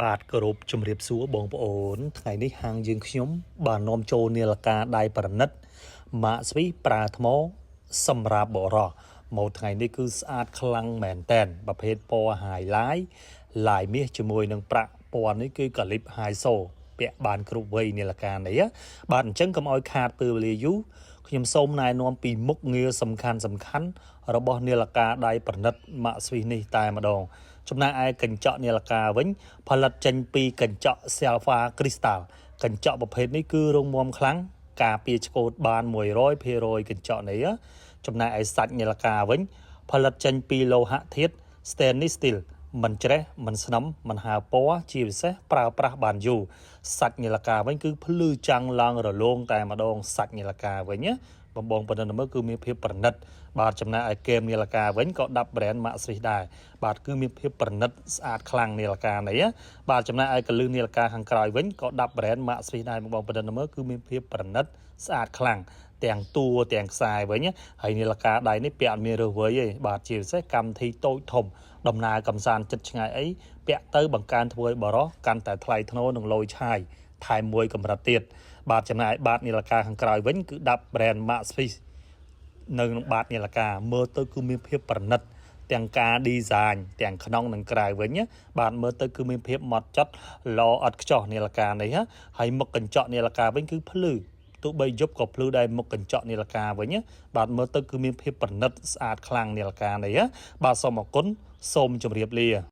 បាទគោរពជំរាបសួរបងប្អូនថ្ងៃនេះហាងយើងខ្ញុំបាននាំចូលនាឡិកាដៃប្រណិតម៉ាកស្វីប្រើថ្មសម្រាប់បរោះម៉ូដថ្ងៃនេះគឺស្អាតខ្លាំងមែនតែនប្រភេទពណ៌ highlight ឡាយមាសជាមួយនឹងប្រាក់ពណ៌នេះគឺកាលីប high so ពាក់បានគ្រប់វ័យនាឡិកានេះបាទអញ្ចឹងកុំឲ្យខាតពេលវេលាយូរខ្ញុំសូមណែនាំពីមុខងារសំខាន់របស់នាឡិកាដៃប្រណិតម៉ាកស្វីនេះតែម្ដងចំណែកឯកញ្ចក់នាឡិកាវិញផលិតចេញពីកញ្ចក់ Silver Crystal កញ្ចក់ប្រភេទនេះគឺរឹងមាំខ្លាំងការពារឆ្កូតបាន 100% កញ្ចក់នេះចំណែកឯសាច់នាឡិកាវិញផលិតចេញពីលោហៈធាតុ Stainless Steel មិនច្រេះមិនស្នឹមមិនហើរពណ៌ជាពិសេសប្រើប្រាស់បានយូរសាច់នាឡិកាវិញគឺភ្លឺចាំងឡើងរលោងតែម្ដងសាច់នាឡិកាវិញណាបងប្អូនមើលគឺមានភាពប្រណិតបាទចំណែកឯគែមនាឡិកាវិញក៏ដាប់ brand ម៉ាកស្វីសដែរបាទគឺមានភាពប្រណិតស្អាតខ្លាំងនាឡិកានេះបាទចំណែកឯកលឹះនាឡិកាខាងក្រោយវិញក៏ដាប់ brand ម៉ាកស្វីសដែរបងប្អូនមើលគឺមានភាពប្រណិតស្អាតខ្លាំងទាំងតួទាំងខ្សែវិញហើយនាឡិកាដៃនេះពាក់អត់មានរើសវ័យទេបាទជាពិសេសកម្មវិធីតូចធំដំណើរកំសាន្តចិត្តឆ្ងាយអីពាក់ទៅបង្កើនធ្វើឲ្យបរោះកាន់តែថ្លៃថ្នូរនិងលយឆាយថែមមួយកម្រិតទៀតបាទចំណែកបាតនាឡិកាខាងក្រោយវិញគឺដាប់ brand ម៉ាកស្វីសនៅក្នុងបាតនាឡិកាមើលទៅគឺមានភាពប្រណិតទាំងការ design ទាំងក្នុងនិងក្រៅវិញបាទមើលទៅគឺមានភាពម៉ត់ចត់ល្អឥតខ្ចោះនាឡិកានេះហើយមុខកញ្ចក់នាឡិកាវិញគឺភ្លឺទោះបីយប់ក៏ភ្លឺដែរមុខកញ្ចក់នាឡិកាវិញបាទមើលទៅគឺមានភាពប្រណិតស្អាតខ្លាំងនាឡិកានេះបាទសូមអរគុណសូមជម្រាបលា